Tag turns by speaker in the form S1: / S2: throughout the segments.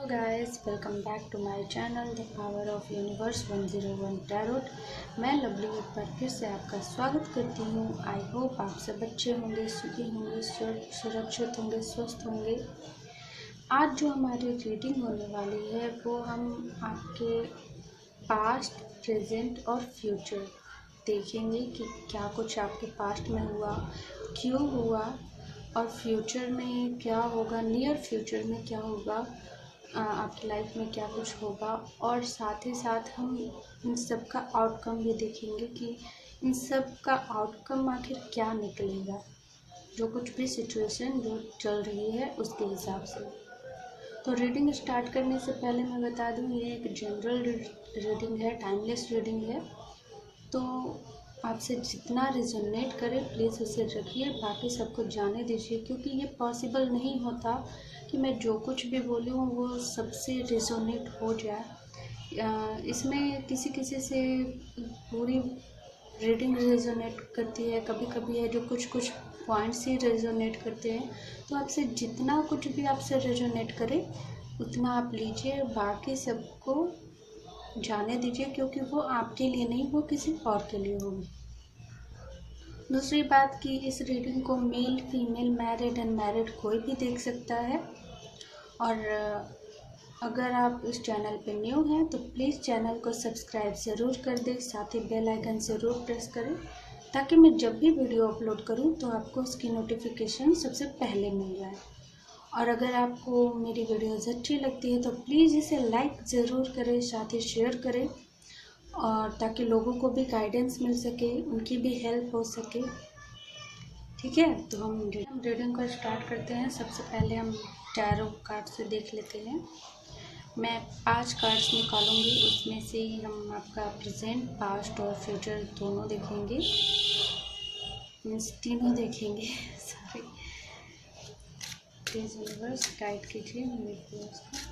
S1: Guys, welcome back to my channel the power of universe 101 tarot. मैं लवली एक बार फिर से आपका स्वागत करती हूँ। आई होप आप सब अच्छे होंगे, सुखी होंगे, सुरक्षित होंगे, स्वस्थ होंगे। आज जो हमारी रीडिंग होने वाली है वो हम आपके पास्ट, प्रेजेंट और फ्यूचर देखेंगे कि क्या कुछ आपके पास्ट में हुआ, क्यों हुआ और फ्यूचर में क्या होगा, नियर फ्यूचर में क्या होगा, आपकी लाइफ में क्या कुछ होगा। और साथ ही साथ हम इन सब का आउटकम भी देखेंगे कि इन सब का आउटकम आखिर क्या निकलेगा, जो कुछ भी सिचुएशन जो चल रही है उसके हिसाब से। तो रीडिंग स्टार्ट करने से पहले मैं बता दूं, ये एक जनरल रीडिंग है, टाइमलेस रीडिंग है। तो आपसे जितना रिजोनेट करे प्लीज़ उसे रखिए, बाकी सबको जाने दीजिए, क्योंकि ये पॉसिबल नहीं होता कि मैं जो कुछ भी बोलूँ वो सबसे रिजोनेट हो जाए। इसमें किसी किसी से पूरी रीडिंग रिजोनेट करती है, कभी कभी है जो कुछ पॉइंट्स ही रिजोनेट करते हैं। तो आपसे जितना कुछ भी आपसे रिजोनेट करे उतना आप लीजिए, बाकी सबको जाने दीजिए, क्योंकि वो आपके लिए नहीं, वो किसी और के लिए होगी। दूसरी बात कि इस रीडिंग को मेल, फीमेल, मैरिड, अनमैरिड कोई भी देख सकता है। और अगर आप इस चैनल पे न्यू हैं तो प्लीज़ चैनल को सब्सक्राइब ज़रूर कर दें, साथ ही बेल आइकन ज़रूर प्रेस करें, ताकि मैं जब भी वीडियो अपलोड करूं तो आपको उसकी नोटिफिकेशन सबसे पहले मिल जाए। और अगर आपको मेरी वीडियोज़ अच्छी लगती है तो प्लीज़ इसे लाइक ज़रूर करें, साथ ही शेयर करें, और ताकि लोगों को भी गाइडेंस मिल सके, उनकी भी हेल्प हो सके। ठीक है, तो हम रीडिंग को स्टार्ट करते हैं। सबसे पहले हम टैरो कार्ड से देख लेते हैं। मैं 5 कार्ड्स निकालूंगी, उसमें से ही हम आपका प्रेजेंट, पास्ट और फ्यूचर दोनों देखेंगे, मीन्स तीनों देखेंगे। सॉरी, प्लीज़ यूनिवर्स गाइड कीजिए मेरे को उसका।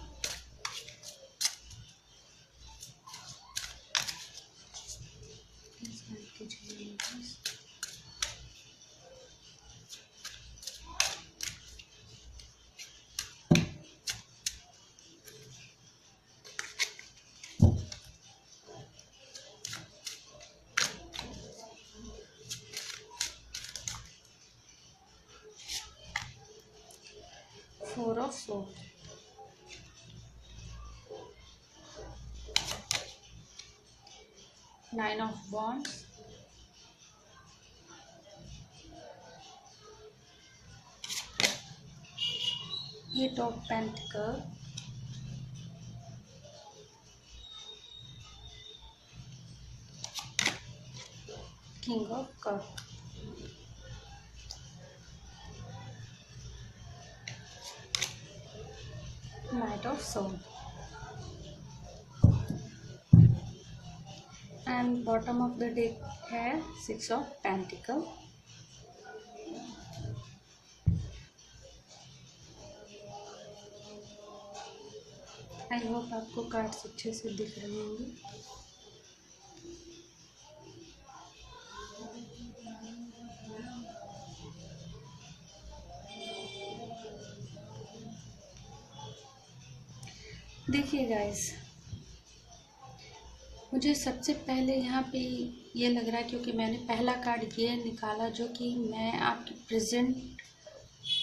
S1: प्लीज़ गाइड कीजिए universe. Four of Swords, Nine of Wands, Eight of Pentacles, King of Cups, Knight of Swords, and bottom of the deck है Six of Pentacles। I hope आपको cards अच्छे से दिख रहे होंगे। देखिए गाइस, मुझे सबसे पहले यहाँ पे ये लग रहा है, क्योंकि मैंने पहला कार्ड ये निकाला जो कि मैं आपकी प्रेजेंट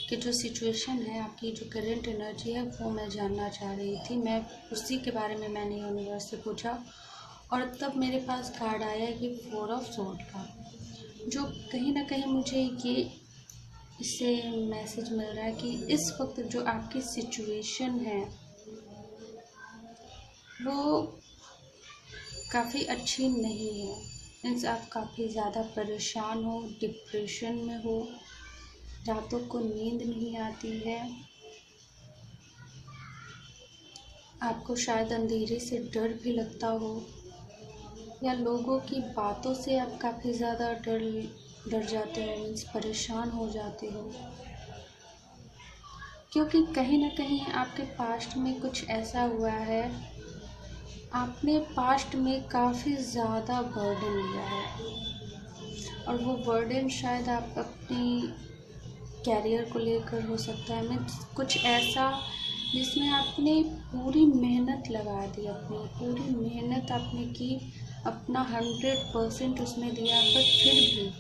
S1: की जो सिचुएशन है, आपकी जो करंट एनर्जी है वो मैं जानना चाह रही थी। मैं उसी के बारे में मैंने यूनिवर्स से पूछा और तब मेरे पास कार्ड आया कि 4 ऑफ सोर्ड का, जो कहीं ना कहीं मुझे ये इससे मैसेज मिल रहा है कि इस वक्त जो आपकी सिचुएशन है वो काफ़ी अच्छी नहीं है। मीन्स आप काफ़ी ज़्यादा परेशान हो, डिप्रेशन में हो, रातों को नींद नहीं आती है, आपको शायद अंधेरे से डर भी लगता हो, या लोगों की बातों से आप काफ़ी ज़्यादा डर जाते हो, मीन्स परेशान हो जाते हो, क्योंकि कहीं ना कहीं आपके पास्ट में कुछ ऐसा हुआ है, आपने पास्ट में काफ़ी ज़्यादा बर्डन लिया है, और वो बर्डन शायद आप अपनी कैरियर को लेकर हो सकता है। मैं कुछ ऐसा जिसमें आपने पूरी मेहनत लगा दी, अपनी पूरी मेहनत आपने की, अपना 100% उसमें दिया, बट फिर भी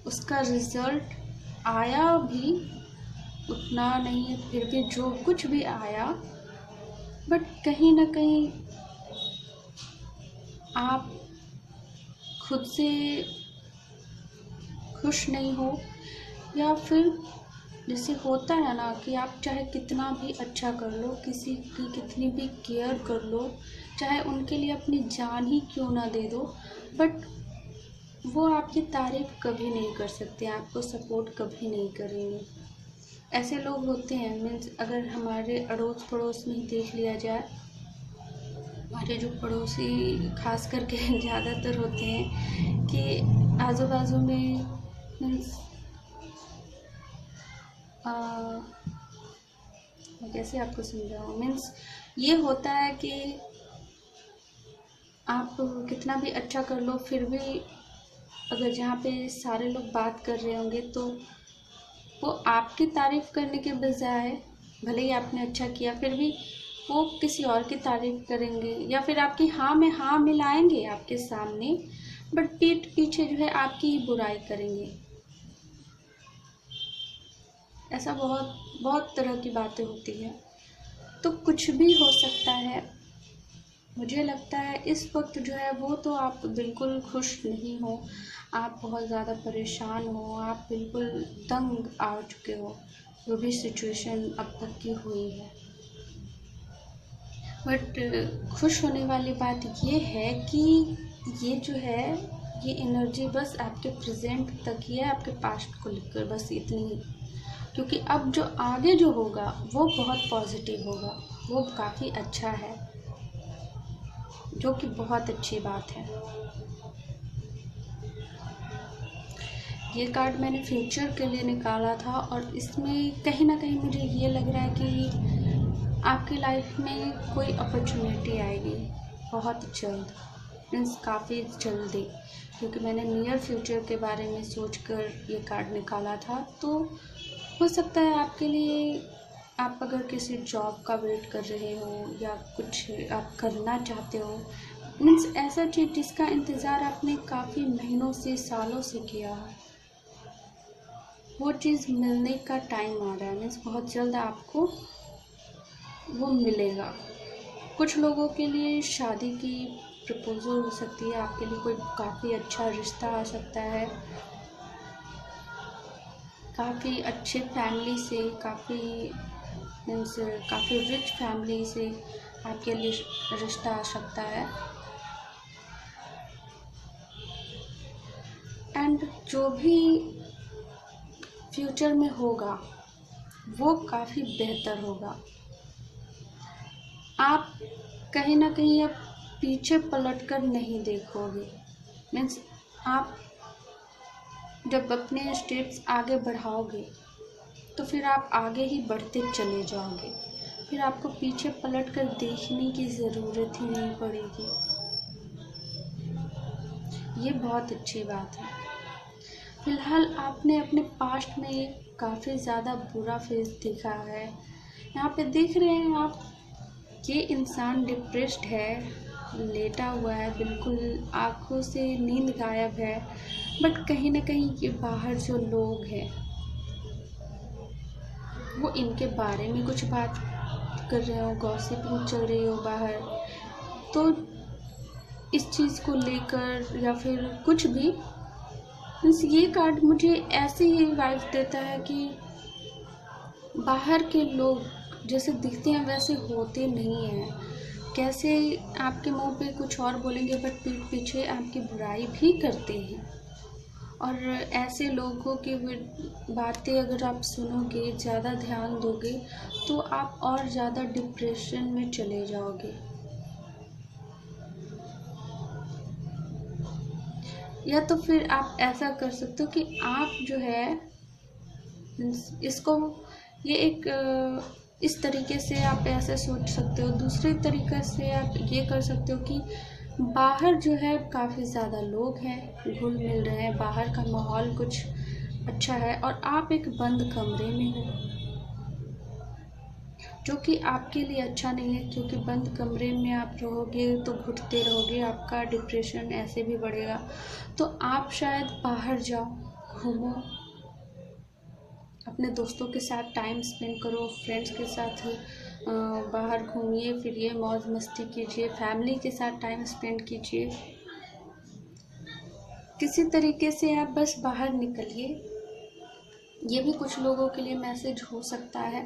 S1: उसका रिज़ल्ट आया भी उतना नहीं है। फिर भी जो कुछ भी आया, बट कहीं ना कहीं आप खुद से खुश नहीं हो, या फिर जैसे होता है ना कि आप चाहे कितना भी अच्छा कर लो, किसी की कितनी भी केयर कर लो, चाहे उनके लिए अपनी जान ही क्यों ना दे दो, बट वो आपकी तारीफ़ कभी नहीं कर सकते, आपको सपोर्ट कभी नहीं करेंगे। ऐसे लोग होते हैं, मीन्स अगर हमारे अड़ोस पड़ोस में ही देख लिया जाए, हमारे जो पड़ोसी खास करके ज़्यादातर होते हैं कि आजू बाजू में, मीन्स मैं कैसे आपको समझाऊँ, मीन्स ये होता है कि आप कितना भी अच्छा कर लो, फिर भी अगर जहाँ पे सारे लोग बात कर रहे होंगे तो वो आपकी तारीफ़ करने के बजाय, भले ही आपने अच्छा किया, फिर भी वो किसी और की तारीफ़ करेंगे, या फिर आपकी हाँ में हाँ मिलाएंगे आपके सामने, बट पीठ पीछे जो है आपकी ही बुराई करेंगे। ऐसा बहुत बहुत तरह की बातें होती है। तो कुछ भी हो सकता है। मुझे लगता है इस वक्त जो है वो तो आप बिल्कुल खुश नहीं हो, आप बहुत ज़्यादा परेशान हो, आप बिल्कुल तंग आ चुके हो, जो भी सिचुएशन अब तक की हुई है। बट खुश होने वाली बात ये है कि ये जो है, ये एनर्जी बस आपके प्रेजेंट तक ही है, आपके पास्ट को लेकर बस इतनी ही। क्योंकि अब जो आगे जो होगा वो बहुत पॉजिटिव होगा, वो काफ़ी अच्छा है, जो कि बहुत अच्छी बात है। ये कार्ड मैंने फ्यूचर के लिए निकाला था, और इसमें कहीं ना कहीं मुझे ये लग रहा है कि आपकी लाइफ में कोई अपॉर्चुनिटी आएगी बहुत जल्द, मीन्स काफ़ी जल्दी, क्योंकि मैंने नियर फ्यूचर के बारे में सोचकर ये कार्ड निकाला था। तो हो सकता है आपके लिए, आप अगर किसी जॉब का वेट कर रहे हो या कुछ आप करना चाहते हो, मीन्स ऐसा चीज़ जिसका इंतज़ार आपने काफ़ी महीनों से सालों से किया है, वो चीज़ मिलने का टाइम आ रहा है, मीन्स बहुत जल्द आपको वो मिलेगा। कुछ लोगों के लिए शादी की प्रपोजल हो सकती है, आपके लिए कोई काफ़ी अच्छा रिश्ता आ सकता है, काफ़ी अच्छे फैमिली से, काफ़ी रिच फैमिली से आपके लिए रिश्ता आ सकता है। एंड जो भी फ्यूचर में होगा वो काफ़ी बेहतर होगा। आप कहीं ना कहीं अब पीछे पलट कर नहीं देखोगे, मीन्स आप जब अपने स्टेप्स आगे बढ़ाओगे तो फिर आप आगे ही बढ़ते चले जाओगे, फिर आपको पीछे पलट कर देखने की ज़रूरत ही नहीं पड़ेगी। ये बहुत अच्छी बात है। फिलहाल आपने अपने पास्ट में काफ़ी ज़्यादा बुरा फेस देखा है। यहाँ पे देख रहे हैं आप, ये इंसान डिप्रेस्ड है, लेटा हुआ है, बिल्कुल आँखों से नींद गायब है, बट कहीं ना कहीं ये बाहर जो लोग हैं वो इनके बारे में कुछ बात कर रहे हो, गॉसिपिंग चल रही हो बाहर, तो इस चीज़ को लेकर या फिर कुछ भी, मीन्स ये कार्ड मुझे ऐसे ही वाइब देता है कि बाहर के लोग जैसे दिखते हैं वैसे होते नहीं हैं। कैसे आपके मुंह पे कुछ और बोलेंगे बट पीठ पीछे आपकी बुराई भी करते हैं। और ऐसे लोगों की बातें अगर आप सुनोगे, ज़्यादा ध्यान दोगे, तो आप और ज़्यादा डिप्रेशन में चले जाओगे। या तो फिर आप ऐसा कर सकते हो कि आप जो है इसको, ये एक इस तरीके से आप ऐसे सोच सकते हो। दूसरे तरीके से आप ये कर सकते हो कि बाहर जो है काफ़ी ज़्यादा लोग हैं, घुल मिल रहे हैं, बाहर का माहौल कुछ अच्छा है, और आप एक बंद कमरे में हो, जो कि आपके लिए अच्छा नहीं है, क्योंकि बंद कमरे में आप रहोगे तो घुटते रहोगे, आपका डिप्रेशन ऐसे भी बढ़ेगा। तो आप शायद बाहर जाओ, घूमो, अपने दोस्तों के साथ टाइम स्पेंड करो, फ्रेंड्स के साथ बाहर घूमिए फिरिए, मौज मस्ती कीजिए, फैमिली के साथ टाइम स्पेंड कीजिए। किसी तरीके से आप बस बाहर निकलिए। ये भी कुछ लोगों के लिए मैसेज हो सकता है।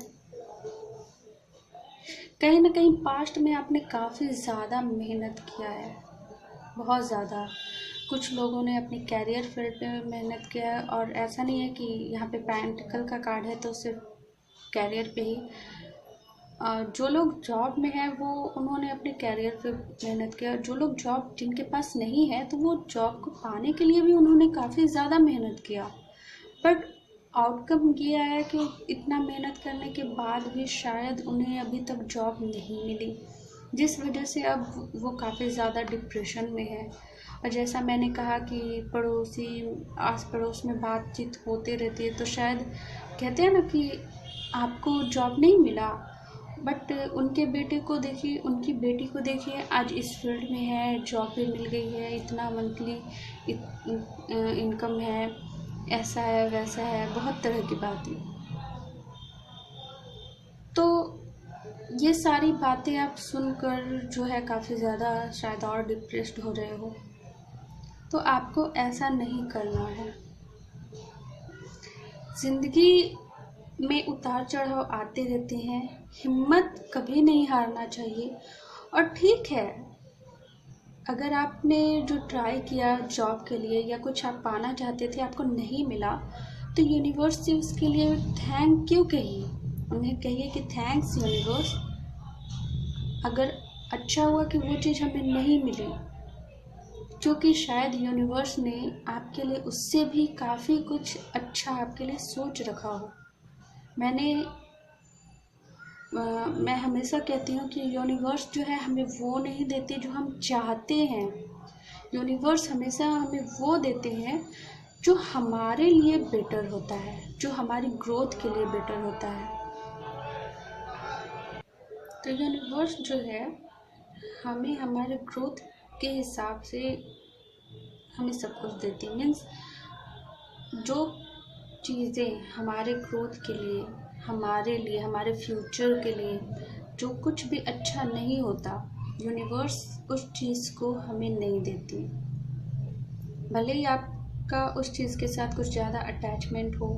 S1: कहीं ना कहीं पास्ट में आपने काफ़ी ज़्यादा मेहनत किया है, बहुत ज़्यादा। कुछ लोगों ने अपने कैरियर फील्ड पे मेहनत किया है, और ऐसा नहीं है कि यहाँ पे पेंटिकल का कार्ड है तो सिर्फ कैरियर पे ही। जो लोग जॉब में है वो उन्होंने अपने कैरियर पे मेहनत किया। जो लोग जॉब जिनके पास नहीं है तो वो जॉब को पाने के लिए भी उन्होंने काफ़ी ज़्यादा मेहनत किया, बट आउटकम ये आया कि इतना मेहनत करने के बाद भी शायद उन्हें अभी तक जॉब नहीं मिली, जिस वजह से अब वो काफ़ी ज़्यादा डिप्रेशन में है। और जैसा मैंने कहा कि पड़ोसी आस पड़ोस में बातचीत होते रहती है, तो शायद कहते हैं ना कि आपको जॉब नहीं मिला, बट उनके बेटे को देखिए, उनकी बेटी को देखिए, आज इस फील्ड में है, जॉब भी मिल गई है, इतना मंथली इनकम है, ऐसा है वैसा है, बहुत तरह की बातें। तो ये सारी बातें आप सुनकर जो है काफ़ी ज़्यादा शायद और डिप्रेस्ड हो रहे हो, तो आपको ऐसा नहीं करना है। ज़िंदगी में उतार चढ़ाव आते रहते हैं, हिम्मत कभी नहीं हारना चाहिए। और ठीक है, अगर आपने जो ट्राई किया जॉब के लिए या कुछ आप पाना चाहते थे, आपको नहीं मिला, तो यूनिवर्स से उसके लिए थैंक यू कहिए। उन्हें कहिए कि थैंक्स यूनिवर्स, अगर अच्छा हुआ कि वो चीज़ हमें नहीं मिली, क्योंकि शायद यूनिवर्स ने आपके लिए उससे भी काफ़ी कुछ अच्छा आपके लिए सोच रखा हो। मैं हमेशा कहती हूँ कि यूनिवर्स जो है हमें वो नहीं देती जो हम चाहते हैं। यूनिवर्स हमेशा हमें वो देते हैं जो हमारे लिए बेटर होता है, जो हमारी ग्रोथ के लिए बेटर होता है। तो यूनिवर्स जो है हमें हमारे ग्रोथ के हिसाब से हमें सब कुछ देती है। मीन्स जो चीज़ें हमारे ग्रोथ के लिए, हमारे फ्यूचर के लिए जो कुछ भी अच्छा नहीं होता, यूनिवर्स उस चीज़ को हमें नहीं देती। भले ही आपका उस चीज़ के साथ कुछ ज़्यादा अटैचमेंट हो,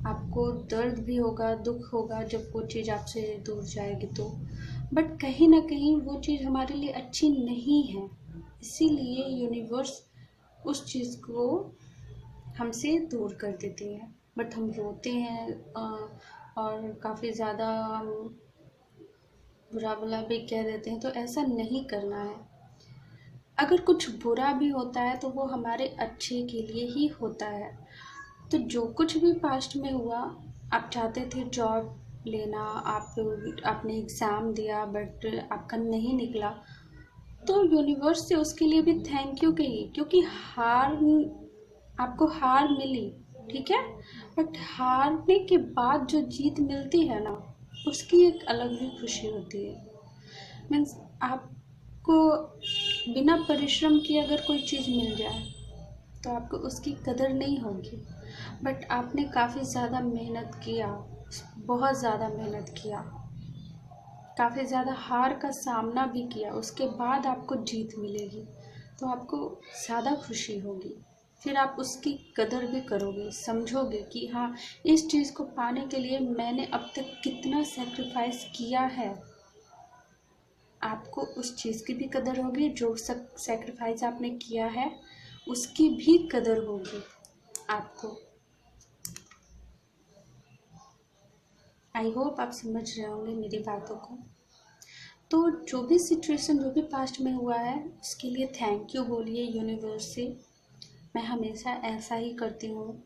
S1: आपको दर्द भी होगा, दुख होगा जब वो चीज़ आपसे दूर जाएगी तो, बट कहीं ना कहीं वो चीज़ हमारे लिए अच्छी नहीं है। इसीलिए यूनिवर्स उस चीज़ को हमसे दूर कर देती है। बट हम रोते हैं और काफ़ी ज़्यादा बुरा भला भी कह देते हैं, तो ऐसा नहीं करना है। अगर कुछ बुरा भी होता है तो वो हमारे अच्छे के लिए ही होता है। तो जो कुछ भी पास्ट में हुआ, आप चाहते थे जॉब लेना, आपने एग्ज़ाम दिया बट आपका नहीं निकला, तो यूनिवर्स से उसके लिए भी थैंक यू कहिए, क्योंकि आपको हार मिली, ठीक है, बट हारने के बाद जो जीत मिलती है ना, उसकी एक अलग ही खुशी होती है। मीन्स आपको बिना परिश्रम किए अगर कोई चीज़ मिल जाए तो आपको उसकी कदर नहीं होगी, बट आपने काफ़ी ज़्यादा मेहनत किया, बहुत ज़्यादा मेहनत किया, काफ़ी ज़्यादा हार का सामना भी किया, उसके बाद आपको जीत मिलेगी तो आपको ज़्यादा खुशी होगी। फिर आप उसकी कदर भी करोगे, समझोगे कि हाँ, इस चीज़ को पाने के लिए मैंने अब तक कितना सेक्रीफाइस किया है। आपको उस चीज़ की भी कदर होगी, जो सेक्रीफाइस आपने किया है उसकी भी कदर होगी आपको। आई होप आप समझ रहे होंगे मेरी बातों को। तो जो भी सिचुएशन, जो भी पास्ट में हुआ है, उसके लिए थैंक यू बोलिए यूनिवर्स से। मैं हमेशा ऐसा ही करती हूँ।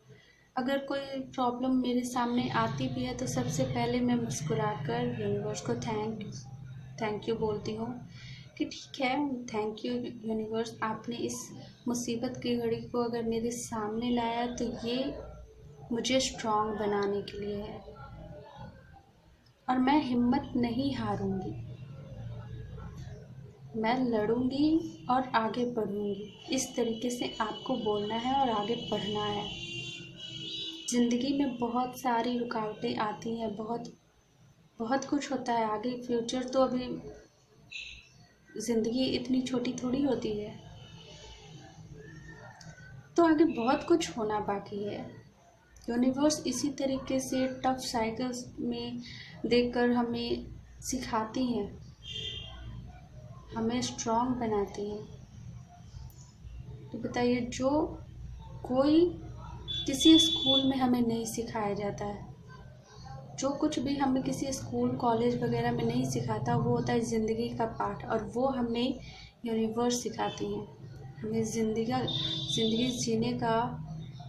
S1: अगर कोई प्रॉब्लम मेरे सामने आती भी है तो सबसे पहले मैं मुस्कुराकर यूनिवर्स को थैंक यू बोलती हूँ कि ठीक है, थैंक यू यूनिवर्स, आपने इस मुसीबत की घड़ी को अगर मेरे सामने लाया तो ये मुझे स्ट्रॉन्ग बनाने के लिए है। और मैं हिम्मत नहीं हारूंगी। मैं लड़ूंगी और आगे बढ़ूंगी। इस तरीके से आपको बोलना है और आगे बढ़ना है। ज़िंदगी में बहुत सारी रुकावटें आती हैं, बहुत बहुत कुछ होता है आगे फ्यूचर। तो अभी ज़िंदगी इतनी छोटी थोड़ी होती है, तो आगे बहुत कुछ होना बाकी है। यूनिवर्स इसी तरीके से टफ साइकिल्स में देखकर हमें सिखाती हैं, हमें स्ट्रॉन्ग बनाती हैं। तो बताइए, जो कोई किसी स्कूल में हमें नहीं सिखाया जाता है, जो कुछ भी हमें किसी स्कूल कॉलेज वगैरह में नहीं सिखाता, वो होता है ज़िंदगी का पाठ, और वो हमें यूनिवर्स सिखाती हैं। हमें ज़िंदगी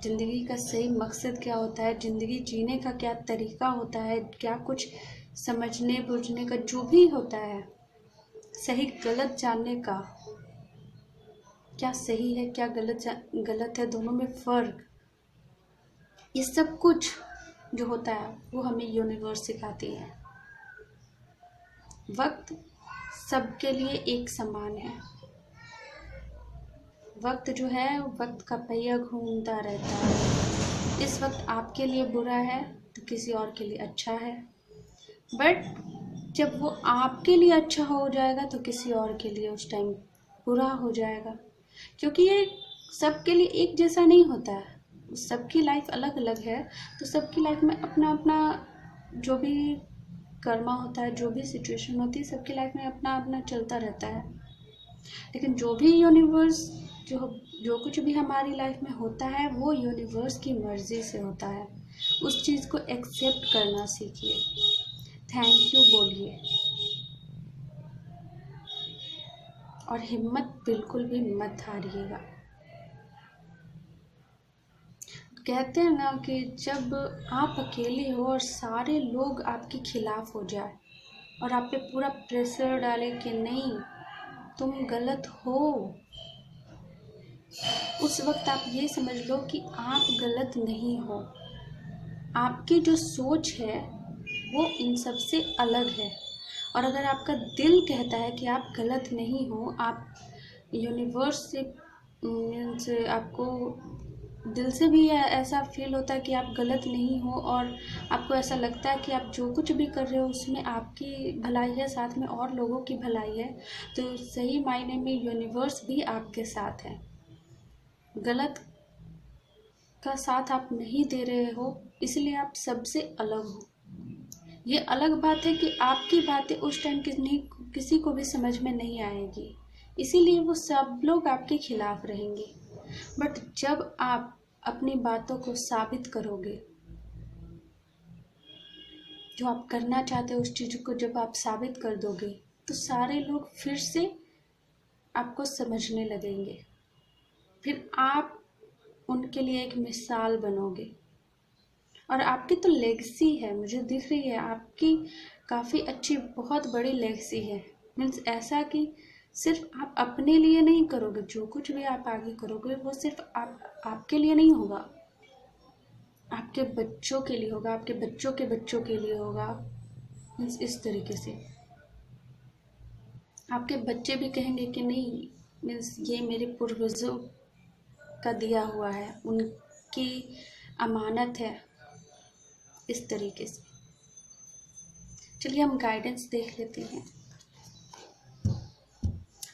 S1: ज़िंदगी का सही मकसद क्या होता है, ज़िंदगी जीने का क्या तरीका होता है, क्या कुछ समझने बूझने का जो भी होता है, सही गलत जानने का, क्या सही है क्या गलत है, दोनों में फ़र्क, ये सब कुछ जो होता है वो हमें यूनिवर्स सिखाती है। वक्त सबके लिए एक समान है। वक्त जो है, वक्त का पहिया घूमता रहता है। इस वक्त आपके लिए बुरा है तो किसी और के लिए अच्छा है, बट जब वो आपके लिए अच्छा हो जाएगा तो किसी और के लिए उस टाइम बुरा हो जाएगा। क्योंकि ये सबके लिए एक जैसा नहीं होता है, सबकी लाइफ अलग अलग है। तो सबकी लाइफ में अपना अपना जो भी कर्मा होता है, जो भी सिचुएशन होती है, सबकी लाइफ में अपना अपना चलता रहता है। लेकिन जो भी यूनिवर्स जो कुछ भी हमारी लाइफ में होता है, वो यूनिवर्स की मर्ज़ी से होता है। उस चीज़ को एक्सेप्ट करना सीखिए, थैंक यू बोलिए, और हिम्मत बिल्कुल भी मत हारिएगा। कहते हैं ना कि जब आप अकेले हो और सारे लोग आपके खिलाफ हो जाए और आप पे पूरा प्रेशर डाले कि नहीं तुम गलत हो, उस वक्त आप ये समझ लो कि आप गलत नहीं हो। आपकी जो सोच है वो इन सब से अलग है। और अगर आपका दिल कहता है कि आप गलत नहीं हो, आप यूनिवर्स से आपको दिल से भी ऐसा फील होता है कि आप गलत नहीं हो, और आपको ऐसा लगता है कि आप जो कुछ भी कर रहे हो उसमें आपकी भलाई है, साथ में और लोगों की भलाई है, तो सही मायने में यूनिवर्स भी आपके साथ है। गलत का साथ आप नहीं दे रहे हो, इसलिए आप सबसे अलग हो। ये अलग बात है कि आपकी बातें उस टाइम किसी को भी समझ में नहीं आएगी, इसीलिए वो सब लोग आपके खिलाफ रहेंगे। बट जब आप अपनी बातों को साबित करोगे, जो आप करना चाहते हो उस चीज़ को जब आप साबित कर दोगे, तो सारे लोग फिर से आपको समझने लगेंगे। फिर आप उनके लिए एक मिसाल बनोगे। और आपकी तो लेगेसी है, मुझे दिख रही है, आपकी काफ़ी अच्छी बहुत बड़ी लेगेसी है। मीन्स ऐसा कि सिर्फ आप अपने लिए नहीं करोगे, जो कुछ भी आप आगे करोगे वो सिर्फ आपके लिए नहीं होगा, आपके बच्चों के लिए होगा, आपके बच्चों के बच्चों के लिए होगा। मीन्स इस तरीके से आपके बच्चे भी कहेंगे कि नहीं, मीन्स ये मेरे पूर्वजों का दिया हुआ है, उनकी अमानत है। इस तरीके से चलिए हम गाइडेंस देख लेते हैं।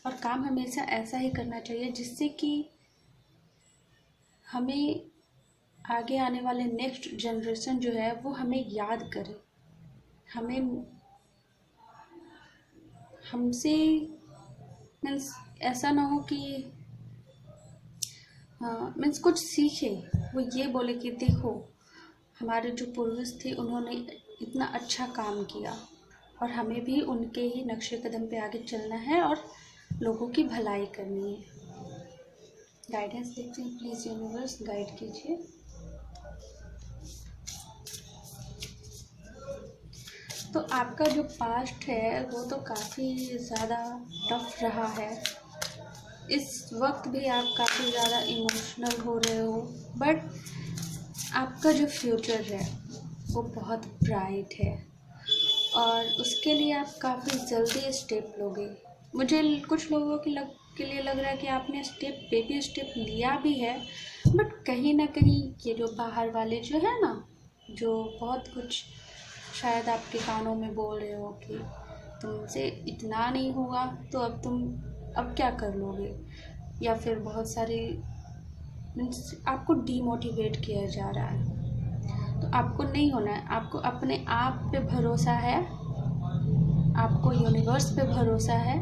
S1: और काम हमेशा ऐसा ही करना चाहिए जिससे कि हमें आगे आने वाले नेक्स्ट जनरेशन जो है वो हमें याद करे, हमें हमसे मीन्स ऐसा ना हो कि मीन्स कुछ सीखे, वो ये बोले कि देखो हमारे जो पूर्वज थे उन्होंने इतना अच्छा काम किया, और हमें भी उनके ही नक्शे कदम पे आगे चलना है और लोगों की भलाई करनी है। गाइडेंस देखते हैं, प्लीज़ यूनिवर्स गाइड कीजिए। तो आपका जो पास्ट है वो तो काफ़ी ज़्यादा टफ रहा है। इस वक्त भी आप काफ़ी ज़्यादा इमोशनल हो रहे हो, बट आपका जो फ्यूचर है वो बहुत ब्राइट है। और उसके लिए आप काफ़ी जल्दी स्टेप लोगे। मुझे कुछ लोगों के लिए लग रहा है कि आपने बेबी स्टेप लिया भी है, बट कहीं ना कहीं ये जो बाहर वाले जो है ना, जो बहुत कुछ शायद आपके कानों में बोल रहे हो कि तुमसे इतना नहीं हुआ तो अब क्या कर लोगे, या फिर बहुत सारी मीन्स आपको डीमोटिवेट किया जा रहा है। तो आपको नहीं होना है, आपको अपने आप पे भरोसा है, आपको यूनिवर्स पे भरोसा है।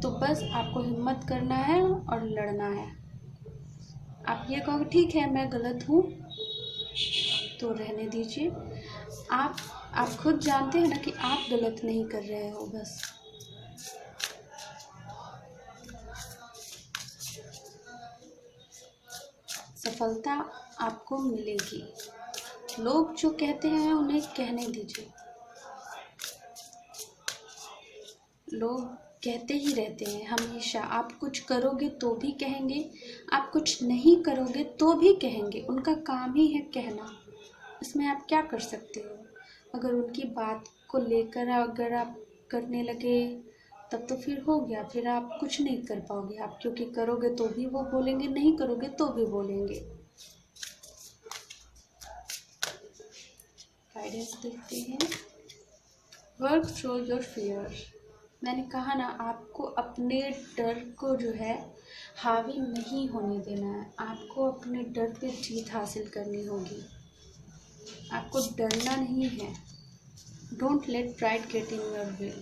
S1: तो बस आपको हिम्मत करना है और लड़ना है। आप ये कहोगे ठीक है मैं गलत हूँ, तो रहने दीजिए। आप खुद जानते हैं ना कि आप गलत नहीं कर रहे हो। बस सफलता आपको मिलेगी। लोग जो कहते हैं उन्हें कहने दीजिए। लोग कहते ही रहते हैं हमेशा। आप कुछ करोगे तो भी कहेंगे, आप कुछ नहीं करोगे तो भी कहेंगे। उनका काम ही है कहना। इसमें आप क्या कर सकते हो? अगर उनकी बात को लेकर अगर आप करने लगे तब तो फिर हो गया, फिर आप कुछ नहीं कर पाओगे आप, क्योंकि करोगे तो भी वो बोलेंगे, नहीं करोगे तो भी बोलेंगे। गाइडेंस देखते हैं। Work through your fear. मैंने कहा ना, आपको अपने डर को जो है हावी नहीं होने देना है। आपको अपने डर पे जीत हासिल करनी होगी। आपको डरना नहीं है। Don't let pride get in your way.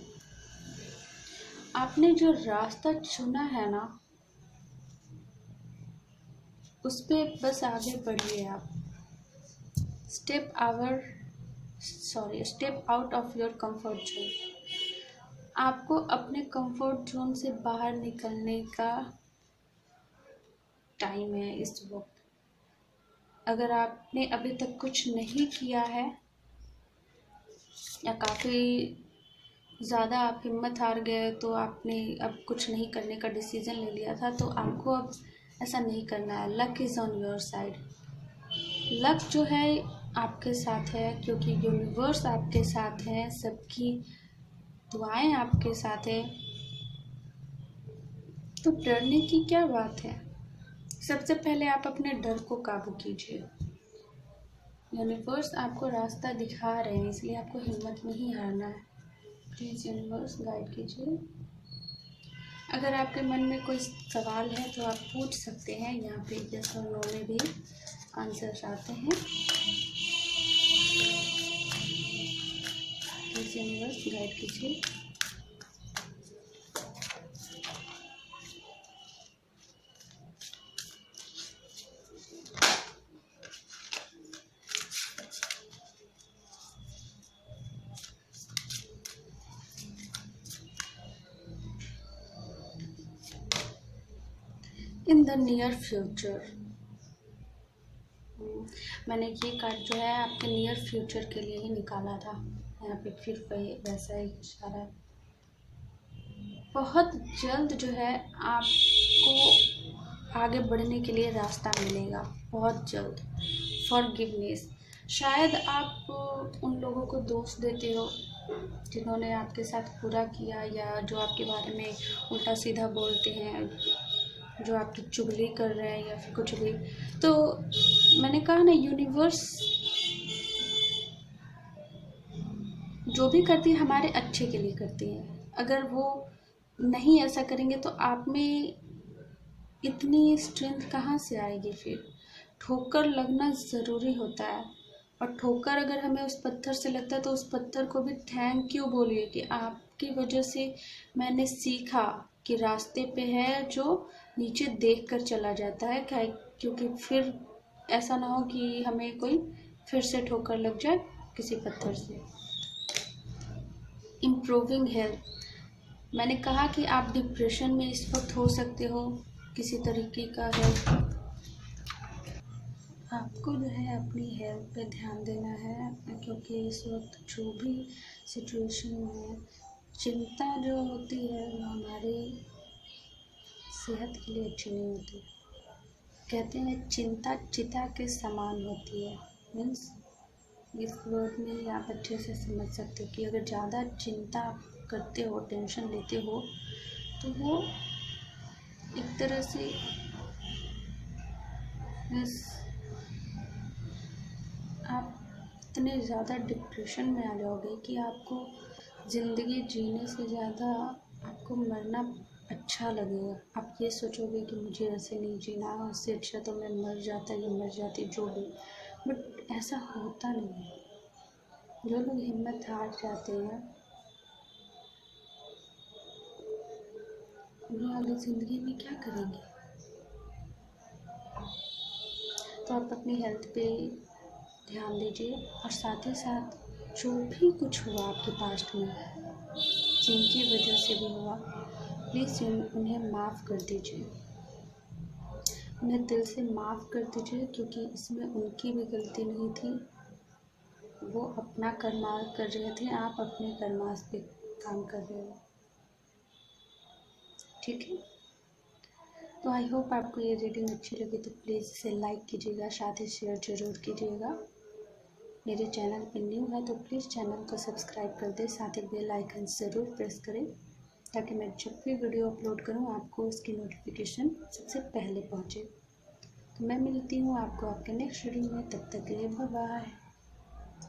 S1: आपने जो रास्ता चुना है ना, उस पर बस आगे बढ़िए आप। Step out of your comfort zone. आपको अपने कंफर्ट जोन से बाहर निकलने का टाइम है इस वक्त। अगर आपने अभी तक कुछ नहीं किया है या काफ़ी ज़्यादा आप हिम्मत हार गए, तो आपने अब कुछ नहीं करने का डिसीज़न ले लिया था, तो आपको अब ऐसा नहीं करना है। Luck is on your side. Luck जो है आपके साथ है, क्योंकि यूनिवर्स आपके साथ है, सबकी दुआएं आपके साथ है। तो डरने की क्या बात है? सबसे पहले आप अपने डर को काबू कीजिए। यूनिवर्स आपको रास्ता दिखा रहे हैं, इसलिए आपको हिम्मत नहीं हारना है। प्लीज़ यूनिवर्स गाइड कीजिए। अगर आपके मन में कोई सवाल है तो आप पूछ सकते हैं। यहाँ पे यस और नो में भी आंसर्स आते हैं। प्लीज़ यूनिवर्स गाइड कीजिए। In the near future. मैंने ये कार्ड जो है आपके नियर फ्यूचर के लिए ही निकाला था। यहाँ पे फिर वैसा ही कुछ आ रहा है। बहुत जल्द जो है आपको आगे बढ़ने के लिए रास्ता मिलेगा, बहुत जल्द। फॉरगिवनेस। शायद आप उन लोगों को दोष देते हो जिन्होंने आपके साथ बुरा किया, या जो आपके बारे में उल्टा सीधा बोलते हैं, जो आपकी चुगली कर रहे हैं या फिर कुछ भी। तो मैंने कहा ना, यूनिवर्स जो भी करती है हमारे अच्छे के लिए करती है। अगर वो नहीं ऐसा करेंगे तो आप में इतनी स्ट्रेंथ कहाँ से आएगी? फिर ठोकर लगना ज़रूरी होता है, और ठोकर अगर हमें उस पत्थर से लगता है तो उस पत्थर को भी थैंक यू बोलिए कि आपकी वजह से मैंने सीखा कि रास्ते पे है जो नीचे देख कर चला जाता है, क्योंकि फिर ऐसा ना हो कि हमें कोई फिर से ठोकर लग जाए किसी पत्थर से। Improving health. मैंने कहा कि आप डिप्रेशन में इस वक्त हो सकते हो, किसी तरीके का हेल्थ। आपको जो है अपनी हेल्थ पे ध्यान देना है, क्योंकि इस वक्त जो भी सिचुएशन में चिंता जो होती है वो हमारी सेहत के लिए अच्छी नहीं होती। कहते हैं चिंता चिता के समान होती है। मीन्स इस वर्ड में ही आप अच्छे से समझ सकते हो कि अगर ज़्यादा चिंता करते हो, टेंशन लेते हो, तो वो एक तरह से आप इतने ज़्यादा डिप्रेशन में आ जाओगे कि आपको ज़िंदगी जीने से ज़्यादा आपको मरना अच्छा लगेगा। आप ये सोचोगे कि मुझे ऐसे नहीं जीना, उससे अच्छा तो मैं मर जाता या मर जाती, जो भी। बट ऐसा होता नहीं है। जो लोग हिम्मत हार जाते हैं, वो आगे ज़िंदगी में क्या करेंगे? तो आप अपनी हेल्थ पे ध्यान दीजिए, और साथ ही साथ जो भी कुछ हुआ आपके पास्ट में, जिनकी वजह से भी हुआ, प्लीज़ उन्हें माफ़ कर दीजिए। उन्हें दिल से माफ़ कर दीजिए, क्योंकि इसमें उनकी भी गलती नहीं थी। वो अपना कर्मा कर रहे थे, आप अपने कर्मास पे काम कर रहे हो। ठीक है? तो आई होप आपको ये रीडिंग अच्छी लगी, तो प्लीज़ इसे लाइक कीजिएगा, साथ ही शेयर ज़रूर कीजिएगा। मेरे चैनल पर न्यू है तो प्लीज़ चैनल को सब्सक्राइब कर दें, साथ ही बेल आइकन ज़रूर प्रेस करें, ताकि मैं जब भी वीडियो अपलोड करूं आपको उसकी नोटिफिकेशन सबसे पहले पहुंचे। तो मैं मिलती हूं आपको आपके नेक्स्ट रीडिंग में, तब तक के लिए बाय बाय।